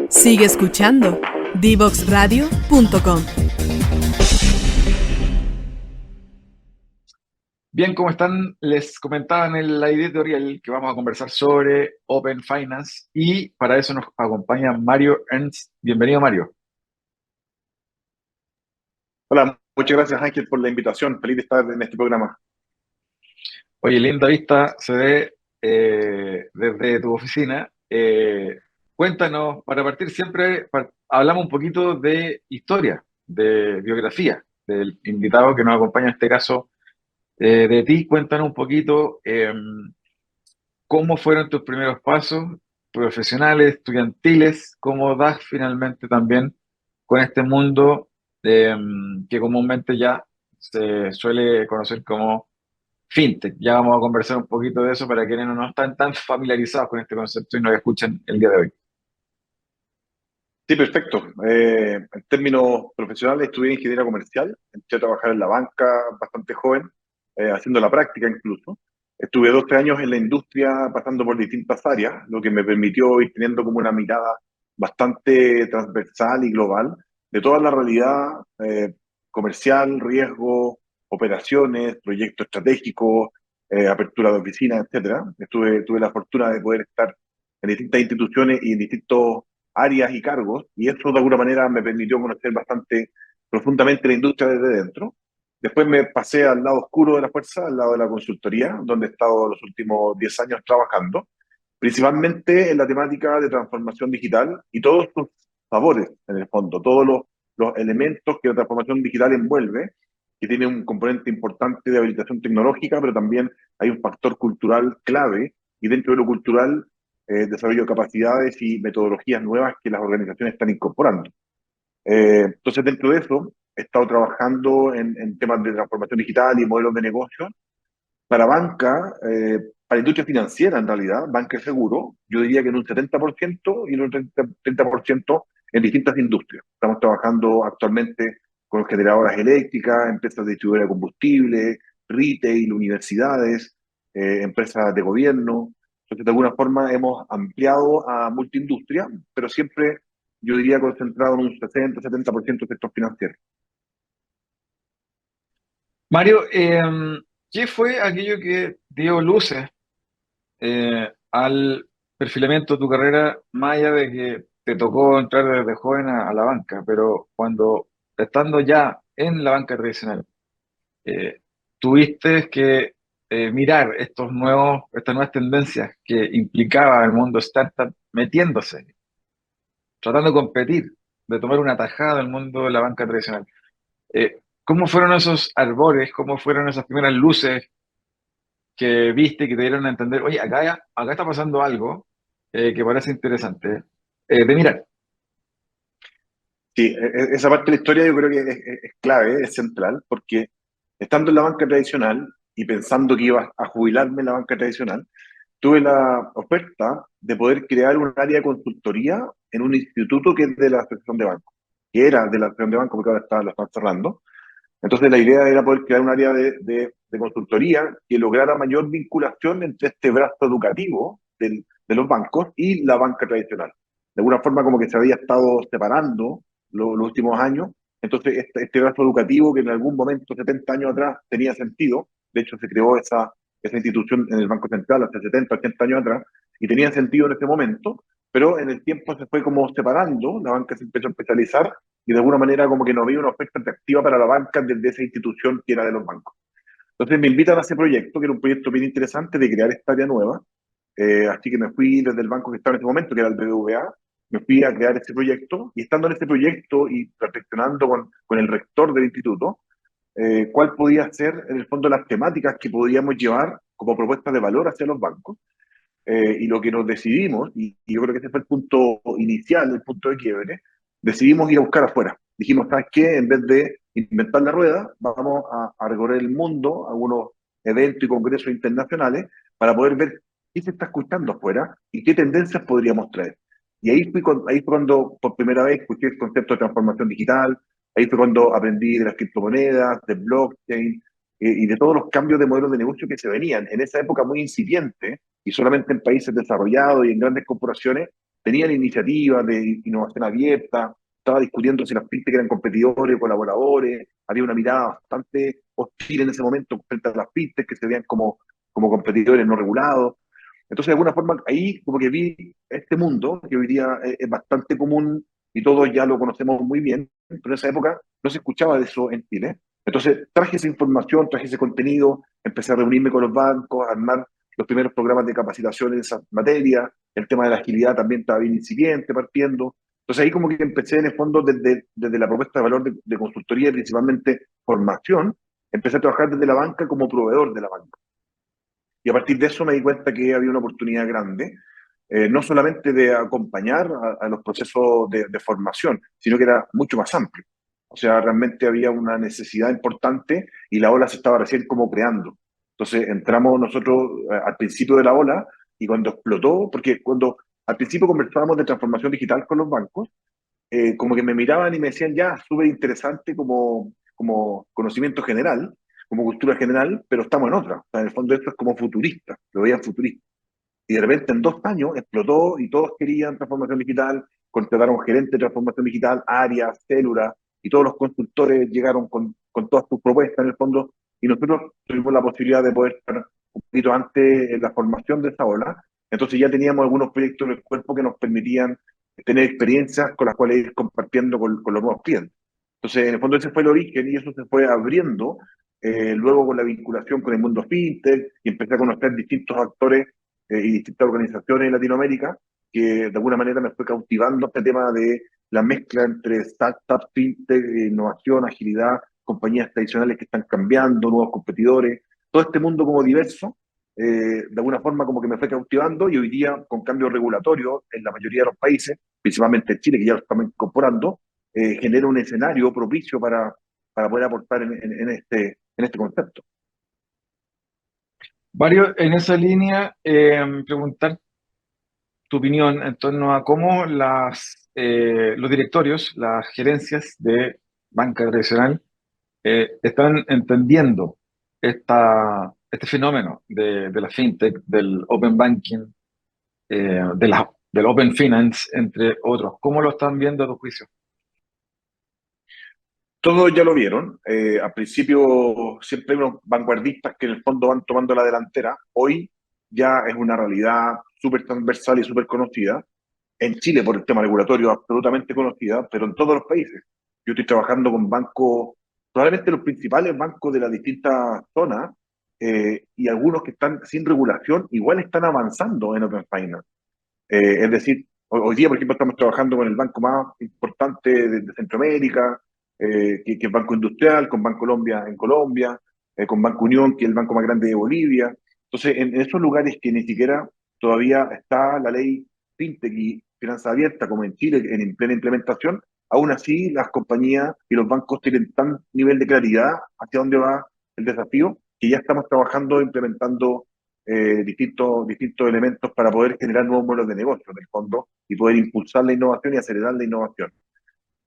Sigue escuchando divoxradio.com. Bien, ¿cómo están? Les comentaba en la editorial que vamos a conversar sobre Open Finance y para eso nos acompaña Mario Ernst. Bienvenido, Mario. Hola, muchas gracias Ángel por la invitación. Feliz de estar en este programa. Oye, linda vista se ve desde tu oficina. Cuéntanos, para partir siempre, hablamos un poquito de historia, de biografía del invitado que nos acompaña en este caso. De ti, cuéntanos un poquito. ¿Cómo fueron tus primeros pasos profesionales, estudiantiles? ¿Cómo das finalmente también con este mundo que comúnmente ya se suele conocer como fintech? Ya vamos a conversar un poquito de eso para quienes no están tan familiarizados con este concepto y nos escuchan el día de hoy. Sí, perfecto. En términos profesionales, estudié ingeniería comercial. Entré a trabajar en la banca bastante joven, haciendo la práctica incluso. Estuve 12 años en la industria pasando por distintas áreas, lo que me permitió ir teniendo como una mirada bastante transversal y global de toda la realidad comercial, riesgo, operaciones, proyectos estratégicos, apertura de oficinas, etcétera. Tuve la fortuna de poder estar en distintas instituciones y en distintos áreas y cargos, y eso de alguna manera me permitió conocer bastante profundamente la industria desde dentro. Después me pasé al lado oscuro de la fuerza, al lado de la consultoría, donde he estado los últimos 10 años trabajando, principalmente en la temática de transformación digital y todos sus sabores, en el fondo, todos los elementos que la transformación digital envuelve, que tiene un componente importante de habilitación tecnológica, pero también hay un factor cultural clave, y dentro de lo cultural, desarrollo de capacidades y metodologías nuevas que las organizaciones están incorporando. Entonces, dentro de eso, he estado trabajando en temas de transformación digital y modelos de negocio para banca, para industria financiera en realidad, banca y seguro, yo diría que en un 70% y en un 30% en distintas industrias. Estamos trabajando actualmente con generadoras eléctricas, empresas de distribuidora de combustible, retail, universidades, empresas de gobierno. Entonces, de alguna forma hemos ampliado a multiindustria, pero siempre yo diría concentrado en un 60-70% del sector financiero. Mario, ¿qué fue aquello que dio luces al perfilamiento de tu carrera, más allá de que te tocó entrar desde joven a la banca, pero cuando estando ya en la banca tradicional, eh, tuviste que mirar estas nuevas tendencias que implicaba el mundo startup metiéndose, tratando de competir, de tomar una tajada del mundo de la banca tradicional? ¿Cómo fueron esos albores? ¿Cómo fueron esas primeras luces que viste, que te dieron a entender, oye, acá está pasando algo que parece interesante de mirar? Sí, esa parte de la historia yo creo que es clave, es central, porque estando en la banca tradicional y pensando que iba a jubilarme en la banca tradicional, tuve la oferta de poder crear un área de consultoría en un instituto que es de la Asociación de Banco, que era de la Asociación de Banco porque ahora lo están cerrando. Entonces la idea era poder crear un área de consultoría que lograra mayor vinculación entre este brazo educativo de los bancos y la banca tradicional. De alguna forma como que se había estado separando los últimos años. Entonces este brazo educativo que en algún momento, 70 años atrás, tenía sentido, de hecho se creó esa institución en el Banco Central hace 70, 80 años atrás, y tenía sentido en ese momento, pero en el tiempo se fue como separando, la banca se empezó a especializar y de alguna manera como que no había una oferta atractiva para la banca desde esa institución que era de los bancos. Entonces me invitan a ese proyecto, que era un proyecto bien interesante de crear esta área nueva, así que me fui desde el banco que estaba en ese momento, que era el BBVA, me fui a crear este proyecto, y estando en este proyecto y reflexionando con el rector del instituto, cuál podía ser en el fondo las temáticas que podíamos llevar como propuestas de valor hacia los bancos. Y lo que nos decidimos, y yo creo que ese fue el punto inicial, el punto de quiebre, decidimos ir a buscar afuera. Dijimos, ¿sabes qué? En vez de inventar la rueda, vamos a recorrer el mundo, algunos eventos y congresos internacionales, para poder ver qué se está escuchando afuera y qué tendencias podríamos traer. Y ahí fue cuando por primera vez escuché el concepto de transformación digital, ahí fue cuando aprendí de las criptomonedas, de blockchain, y de todos los cambios de modelos de negocio que se venían. En esa época muy incipiente, y solamente en países desarrollados y en grandes corporaciones, tenían iniciativas de innovación abierta, estaba discutiendo si las fintech eran competidores o colaboradores, había una mirada bastante hostil en ese momento frente a las fintech que se veían como competidores no regulados. Entonces, de alguna forma, ahí como que vi este mundo que hoy día es bastante común y todos ya lo conocemos muy bien, pero en esa época no se escuchaba de eso en Chile. Entonces, traje esa información, traje ese contenido, empecé a reunirme con los bancos, a armar los primeros programas de capacitación en esa materia, el tema de la agilidad también estaba bien incipiente, partiendo. Entonces ahí como que empecé en el fondo desde la propuesta de valor de consultoría, principalmente formación, empecé a trabajar desde la banca como proveedor de la banca. Y a partir de eso me di cuenta que había una oportunidad grande, no solamente de acompañar a los procesos de formación, sino que era mucho más amplio. O sea, realmente había una necesidad importante y la ola se estaba recién como creando. Entonces entramos nosotros al principio de la ola y cuando explotó, porque cuando al principio conversábamos de transformación digital con los bancos, como que me miraban y me decían, ya, súper interesante como conocimiento general, como cultura general, pero estamos en otra. O sea, en el fondo esto es como futurista, lo veían futurista. Y de repente en 2 años explotó y todos querían transformación digital, contrataron gerentes de transformación digital, áreas, células, y todos los consultores llegaron con todas sus propuestas en el fondo, y nosotros tuvimos la posibilidad de poder estar un poquito antes en la formación de esa ola. Entonces ya teníamos algunos proyectos en el cuerpo que nos permitían tener experiencias con las cuales ir compartiendo con los nuevos clientes. Entonces, en el fondo ese fue el origen y eso se fue abriendo luego con la vinculación con el mundo fintech y empecé a conocer distintos actores y distintas organizaciones en Latinoamérica que de alguna manera me fue cautivando este tema de la mezcla entre startups, fintech, innovación, agilidad, compañías tradicionales que están cambiando, nuevos competidores, todo este mundo como diverso, de alguna forma como que me fue cautivando y hoy día con cambios regulatorios en la mayoría de los países, principalmente en Chile, que ya lo estamos incorporando, genera un escenario propicio para poder aportar en este concepto. Mario, en esa línea, preguntar tu opinión en torno a cómo los directorios, las gerencias de banca tradicional están entendiendo este fenómeno de la fintech, del open banking, del open finance, entre otros. ¿Cómo lo están viendo a tu juicio? Todos ya lo vieron. Al principio siempre hay unos vanguardistas que en el fondo van tomando la delantera. Hoy ya es una realidad súper transversal y súper conocida. En Chile, por el tema regulatorio, absolutamente conocida, pero en todos los países. Yo estoy trabajando con bancos, probablemente los principales bancos de las distintas zonas, y algunos que están sin regulación, igual están avanzando en Open Finance. Es decir, hoy día, por ejemplo, estamos trabajando con el banco más importante de Centroamérica, que es Banco Industrial, con Bancolombia en Colombia, con Banco Unión, que es el banco más grande de Bolivia. Entonces, en esos lugares que ni siquiera todavía está la ley FinTech y finanza abierta, como en Chile, en plena implementación, aún así las compañías y los bancos tienen tan nivel de claridad hacia dónde va el desafío, que ya estamos trabajando, implementando distintos elementos para poder generar nuevos modelos de negocio en el fondo y poder impulsar la innovación y acelerar la innovación.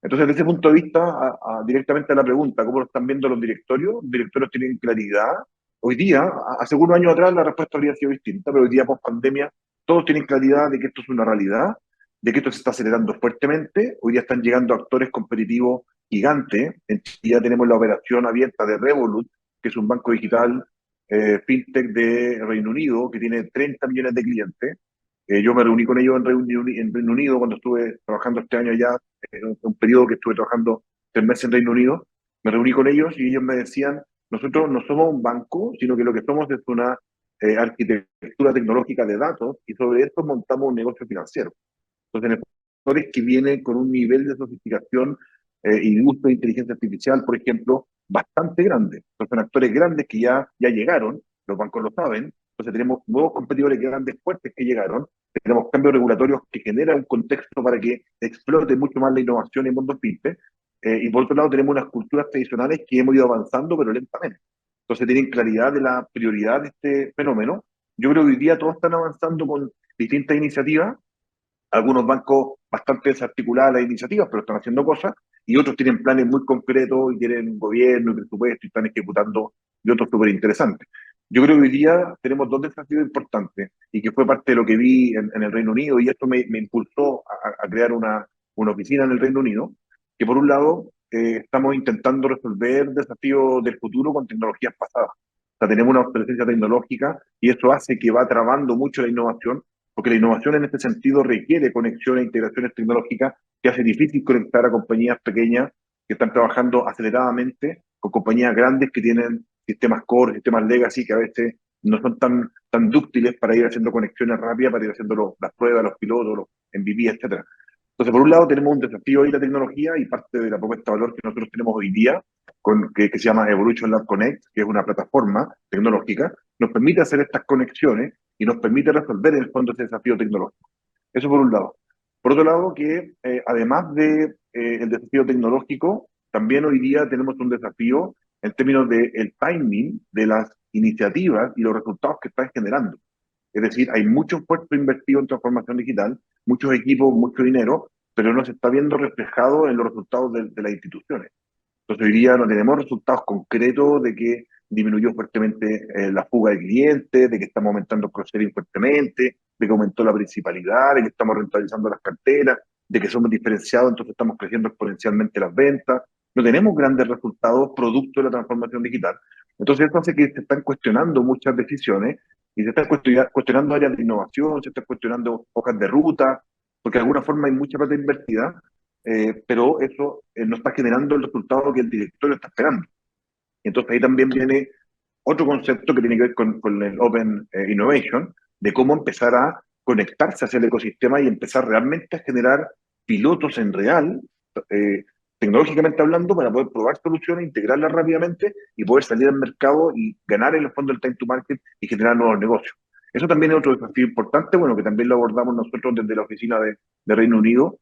Entonces, desde ese punto de vista, directamente a la pregunta, ¿cómo lo están viendo los directorios? Los directorios tienen claridad. Hoy día, hace algunos años atrás la respuesta habría sido distinta, pero hoy día, post pandemia, todos tienen claridad de que esto es una realidad, de que esto se está acelerando fuertemente. Hoy día están llegando actores competitivos gigantes. En Chile ya tenemos la operación abierta de Revolut, que es un banco digital fintech de Reino Unido, que tiene 30 millones de clientes. Yo me reuní con ellos en Reino Unido cuando estuve trabajando este año ya, en un periodo que estuve trabajando 3 meses en Reino Unido. Me reuní con ellos y ellos me decían, nosotros no somos un banco, sino que lo que somos es una arquitectura tecnológica de datos y sobre esto montamos un negocio financiero. Entonces, actores que vienen con un nivel de sofisticación y de uso de inteligencia artificial, por ejemplo, bastante grande. Entonces, son actores grandes que ya llegaron, los bancos lo saben. Entonces, tenemos nuevos competidores grandes, fuertes que llegaron. Tenemos cambios regulatorios que generan un contexto para que explote mucho más la innovación en el mundo fintech. Y por otro lado, tenemos unas culturas tradicionales que hemos ido avanzando, pero lentamente. Entonces, tienen claridad de la prioridad de este fenómeno. Yo creo que hoy día todos están avanzando con distintas iniciativas, algunos bancos bastante desarticuladas las iniciativas, pero están haciendo cosas, y otros tienen planes muy concretos y tienen gobierno y presupuesto y están ejecutando y otros súper interesantes. Yo creo que hoy día tenemos dos desafíos importantes y que fue parte de lo que vi en el Reino Unido y esto me impulsó a crear una oficina en el Reino Unido, que por un lado estamos intentando resolver desafíos del futuro con tecnologías pasadas. O sea, tenemos una obsolescencia tecnológica y eso hace que va trabando mucho la innovación, porque la innovación en este sentido requiere conexiones e integraciones tecnológicas que hace difícil conectar a compañías pequeñas que están trabajando aceleradamente con compañías grandes que tienen sistemas core, sistemas legacy, que a veces no son tan dúctiles para ir haciendo conexiones rápidas, para ir haciendo las pruebas, los pilotos, los MVP, etcétera. Entonces, por un lado, tenemos un desafío ahí la tecnología y parte de la propuesta de valor que nosotros tenemos hoy día, que se llama Evolution Lab Connect, que es una plataforma tecnológica, nos permite hacer estas conexiones y nos permite resolver en el fondo ese desafío tecnológico. Eso por un lado. Por otro lado, que además de el desafío tecnológico, también hoy día tenemos un desafío en términos del timing de las iniciativas y los resultados que están generando. Es decir, hay mucho esfuerzo invertido en transformación digital, muchos equipos, mucho dinero, pero no se está viendo reflejado en los resultados de las instituciones. Entonces, hoy día no tenemos resultados concretos de que disminuyó fuertemente la fuga de clientes, de que estamos aumentando el cross-selling fuertemente, de que aumentó la principalidad, de que estamos rentabilizando las carteras, de que somos diferenciados, entonces estamos creciendo exponencialmente las ventas. No tenemos grandes resultados producto de la transformación digital. Entonces, esto hace que se están cuestionando muchas decisiones y se están cuestionando áreas de innovación, se están cuestionando hojas de ruta, porque de alguna forma hay mucha plata invertida, pero eso no está generando el resultado que el directorio está esperando. Y entonces ahí también viene otro concepto que tiene que ver con el Open Innovation, de cómo empezar a conectarse hacia el ecosistema y empezar realmente a generar pilotos en real, eh, tecnológicamente hablando, para poder probar soluciones, integrarlas rápidamente y poder salir al mercado y ganar en el fondo el time to market y generar nuevos negocios. Eso también es otro desafío importante, bueno, que también lo abordamos nosotros desde la oficina de Reino Unido,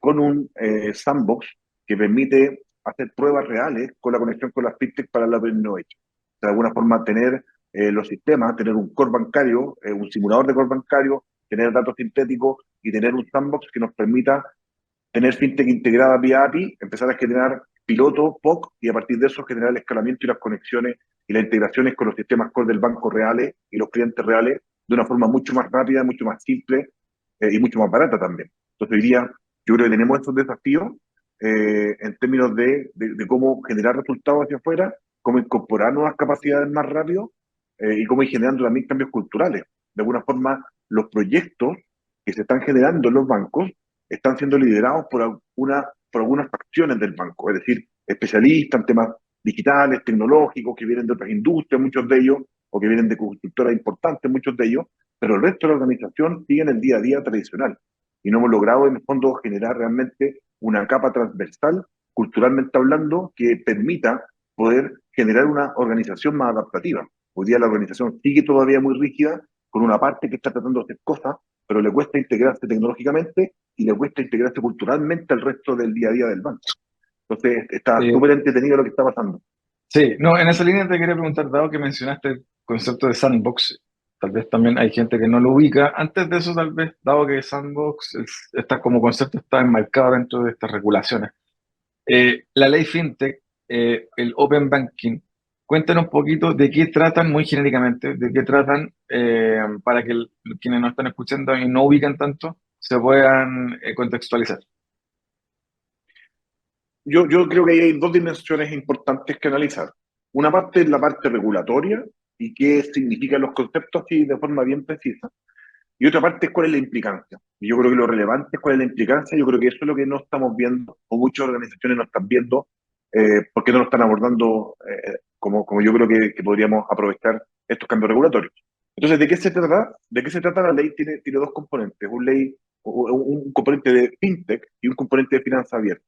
con un sandbox que permite hacer pruebas reales con la conexión con las fintech para la Open Innovation. De alguna forma, tener los sistemas, tener un core bancario, un simulador de core bancario, tener datos sintéticos y tener un sandbox que nos permita tener fintech integrada vía API, empezar a generar pilotos, POC, y a partir de eso generar el escalamiento y las conexiones y las integraciones con los sistemas core del banco reales y los clientes reales de una forma mucho más rápida, mucho más simple y mucho más barata también. Entonces, hoy día yo creo que tenemos estos desafíos en términos de cómo generar resultados hacia afuera, cómo incorporar nuevas capacidades más rápido y cómo ir generando también cambios culturales. De alguna forma, los proyectos que se están generando en los bancos están siendo liderados por algunas facciones del banco, es decir, especialistas en temas digitales, tecnológicos, que vienen de otras industrias, muchos de ellos, o que vienen de constructoras importantes, muchos de ellos, pero el resto de la organización sigue en el día a día tradicional. Y no hemos logrado, en el fondo, generar realmente una capa transversal, culturalmente hablando, que permita poder generar una organización más adaptativa. Hoy día la organización sigue todavía muy rígida, con una parte que está tratando de hacer cosas, pero le cuesta integrarse tecnológicamente y le cuesta integrarse culturalmente al resto del día a día del banco. Entonces, está Sí, súper entretenido lo que está pasando. sí, no, en esa línea te quería preguntar, dado que mencionaste el concepto de sandbox, tal vez también hay gente que no lo ubica. Antes de eso, tal vez, dado que sandbox está como concepto está enmarcado dentro de estas regulaciones. La ley FinTech, el Open Banking, cuéntanos un poquito de qué tratan muy genéricamente, de qué tratan para que quienes nos están escuchando y no ubican tanto se puedan contextualizar. Yo creo que hay dos dimensiones importantes que analizar. Una parte es la parte regulatoria y qué significan los conceptos así de forma bien precisa. Y otra parte es cuál es la implicancia. Y yo creo que lo relevante es cuál es la implicancia. Yo creo que eso es lo que no estamos viendo, o muchas organizaciones no están viendo, porque no lo están abordando como yo creo que podríamos aprovechar estos cambios regulatorios. Entonces, ¿de qué se trata? ¿De qué se trata la ley? Tiene dos componentes. Un componente de fintech y un componente de finanzas abiertas.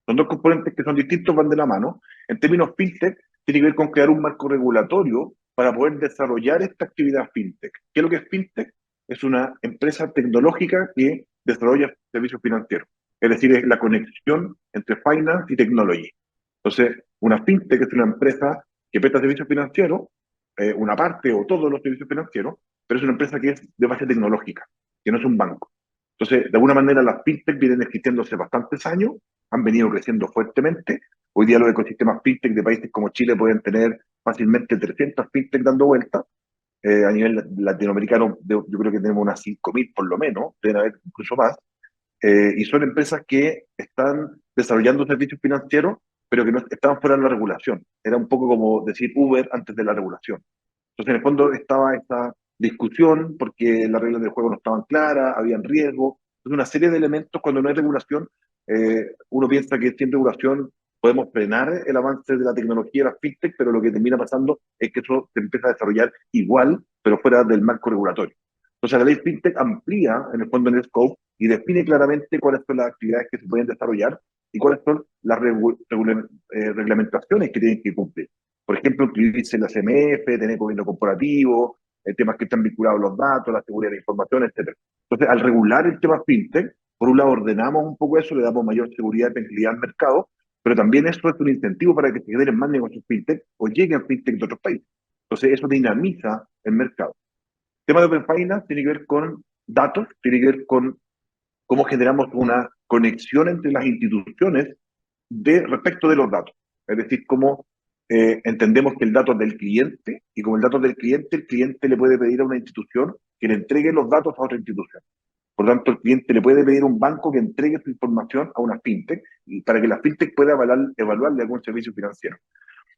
Son dos componentes que son distintos, van de la mano. En términos fintech, tiene que ver con crear un marco regulatorio para poder desarrollar esta actividad fintech. ¿Qué es lo que es fintech? Es una empresa tecnológica que desarrolla servicios financieros. Es decir, es la conexión entre finance y technology. Entonces, una fintech es una empresa que presta servicios financieros, una parte o todos los servicios financieros, pero es una empresa que es de base tecnológica, que no es un banco. Entonces, de alguna manera, las fintech vienen existiendo hace bastantes años, han venido creciendo fuertemente. Hoy día los ecosistemas fintech de países como Chile pueden tener fácilmente 300 fintech dando vueltas. A nivel latinoamericano, yo creo que tenemos unas 5.000 por lo menos, deben haber incluso más. Y son empresas que están desarrollando servicios financieros, pero que no estaban fuera de la regulación. Era un poco como decir Uber antes de la regulación. Entonces, en el fondo estaba esta discusión porque las reglas del juego no estaban claras, habían riesgos. Entonces, una serie de elementos, cuando no hay regulación, uno piensa que sin regulación podemos frenar el avance de la tecnología de las fintech, pero lo que termina pasando es que eso se empieza a desarrollar igual, pero fuera del marco regulatorio. Entonces, la ley fintech amplía, en el fondo, en el scope y define claramente cuáles son las actividades que se pueden desarrollar y cuáles son las reglamentaciones que tienen que cumplir. Por ejemplo, inscribirse en la CMF, tener gobierno corporativo, temas que están vinculados a los datos, la seguridad de la información, etc. Entonces, al regular el tema fintech, por un lado ordenamos un poco eso, le damos mayor seguridad y tranquilidad al mercado, pero también esto es un incentivo para que se generen más negocios fintech o lleguen fintech de otros países. Entonces, eso dinamiza el mercado. El tema de Open Finance tiene que ver con datos, tiene que ver con cómo generamos una conexión entre las instituciones respecto de los datos. Es decir, cómo entendemos que el dato es del cliente y como el dato es del cliente, el cliente le puede pedir a una institución que le entregue los datos a otra institución. Por lo tanto, el cliente le puede pedir a un banco que entregue su información a una fintech y para que la fintech pueda evaluarle algún servicio financiero.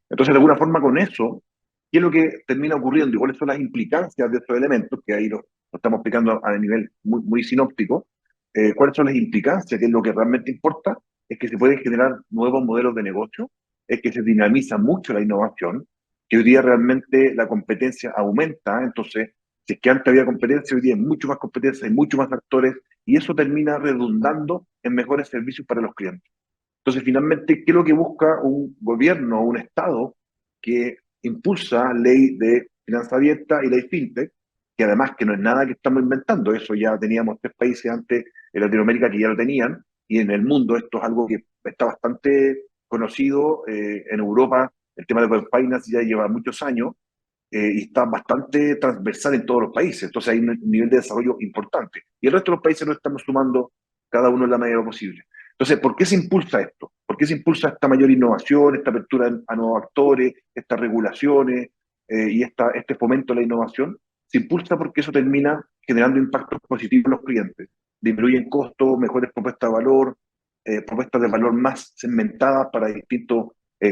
Entonces, de alguna forma, con eso, ¿qué es lo que termina ocurriendo y cuáles son las implicancias de estos elementos? Que ahí lo estamos explicando a nivel muy, muy sinóptico. ¿Cuáles son las implicancias? Que es lo que realmente importa, es que se pueden generar nuevos modelos de negocio, es que se dinamiza mucho la innovación, que hoy día realmente la competencia aumenta, entonces, si es que antes había competencia, hoy día hay mucho más competencia, hay muchos más actores, y eso termina redundando en mejores servicios para los clientes. Entonces, finalmente, ¿qué es lo que busca un gobierno o un Estado que impulsa ley de finanza abierta y ley fintech? Que además que no es nada que estamos inventando, eso ya teníamos 3 países antes en Latinoamérica que ya lo tenían, y en el mundo esto es algo que está bastante conocido. En Europa el tema de Open Finance ya lleva muchos años y está bastante transversal en todos los países, entonces hay un nivel de desarrollo importante. Y el resto de los países lo estamos sumando cada uno en la medida posible. Entonces, ¿por qué se impulsa esto? ¿Por qué se impulsa esta mayor innovación, esta apertura a nuevos actores, estas regulaciones y este fomento a la innovación? Se impulsa porque eso termina generando impactos positivos en los clientes. Disminuyen costos, mejores propuestas de valor, propuestas de valor más segmentadas para distintos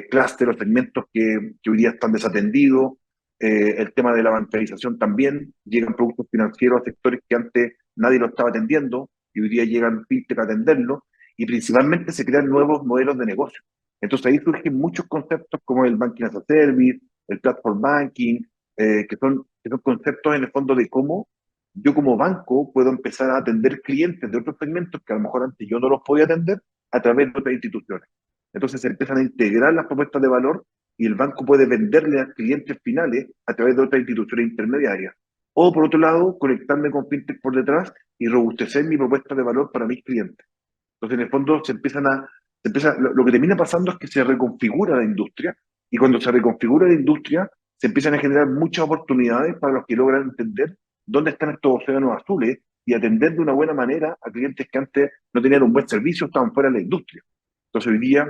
clústeres o segmentos que hoy día están desatendidos. El tema de la bancarización también, llegan productos financieros a sectores que antes nadie lo estaba atendiendo y hoy día llegan fintech a atenderlo y principalmente se crean nuevos modelos de negocio. Entonces ahí surgen muchos conceptos como el Banking as a Service, el Platform Banking, que son conceptos en el fondo de cómo yo como banco puedo empezar a atender clientes de otros segmentos que a lo mejor antes yo no los podía atender a través de otras instituciones. Entonces se empiezan a integrar las propuestas de valor y el banco puede venderle a clientes finales a través de otras instituciones intermediarias. O por otro lado, conectarme con fintech por detrás y robustecer mi propuesta de valor para mis clientes. Entonces, en el fondo, lo que termina pasando es que se reconfigura la industria y cuando se reconfigura la industria, se empiezan a generar muchas oportunidades para los que logran entender dónde están estos océanos azules y atender de una buena manera a clientes que antes no tenían un buen servicio, estaban fuera de la industria. Entonces, hoy día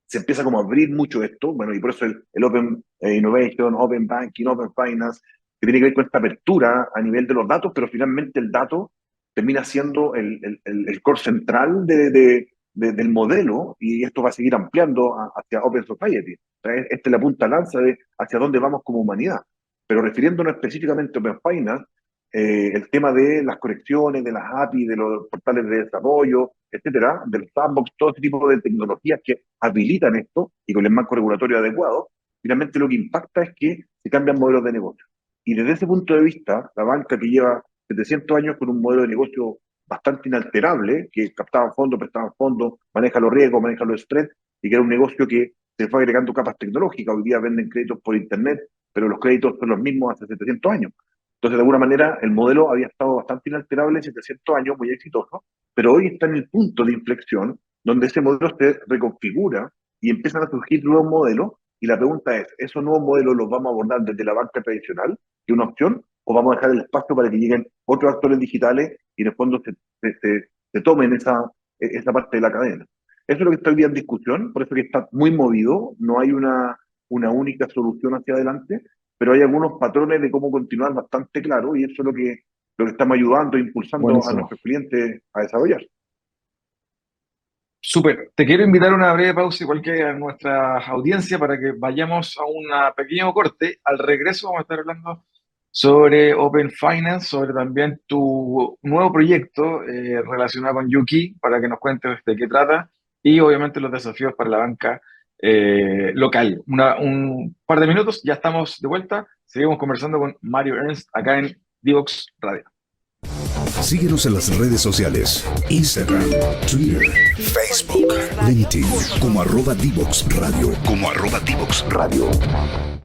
se empieza como a abrir mucho esto, bueno, y por eso el Open Innovation, Open Banking, Open Finance, que tiene que ver con esta apertura a nivel de los datos, pero finalmente el dato termina siendo el core central del modelo y esto va a seguir ampliando hacia Open Society. Esta es la punta lanza de hacia dónde vamos como humanidad. Pero refiriéndonos específicamente a Open Finance, el tema de las conexiones, de las API, de los portales de desarrollo, etcétera, del sandbox, todo ese tipo de tecnologías que habilitan esto y con el marco regulatorio adecuado, finalmente lo que impacta es que se cambian modelos de negocio. Y desde ese punto de vista, la banca que lleva 700 años con un modelo de negocio bastante inalterable, que captaban fondos, prestaban fondos, maneja los riesgos, maneja los spreads, y que era un negocio que se fue agregando capas tecnológicas. Hoy día venden créditos por Internet, pero los créditos son los mismos hace 700 años. Entonces, de alguna manera, el modelo había estado bastante inalterable en 700 años, muy exitoso, pero hoy está en el punto de inflexión donde ese modelo se reconfigura y empiezan a surgir nuevos modelos. Y la pregunta es, ¿esos nuevos modelos los vamos a abordar desde la banca tradicional, que es una opción, o vamos a dejar el espacio para que lleguen otros actores digitales y en el fondo se tomen esa parte de la cadena? Eso es lo que está hoy día en discusión, por eso que está muy movido, no hay una una única solución hacia adelante, pero hay algunos patrones de cómo continuar bastante claros y eso es lo que estamos ayudando e impulsando a Buenísimo. nuestros clientes a desarrollar. Súper. Te quiero invitar a una breve pausa, igual que a nuestra audiencia, para que vayamos a un pequeño corte. Al regreso vamos a estar hablando sobre Open Finance, sobre también tu nuevo proyecto relacionado con Yuki, para que nos cuentes de qué trata, y obviamente los desafíos para la banca local. Un par de minutos, ya estamos de vuelta. Seguimos conversando con Mario Ernst acá en Divox Radio. Síguenos en las redes sociales, Instagram, Twitter, Facebook, LinkedIn, como @Divox Radio.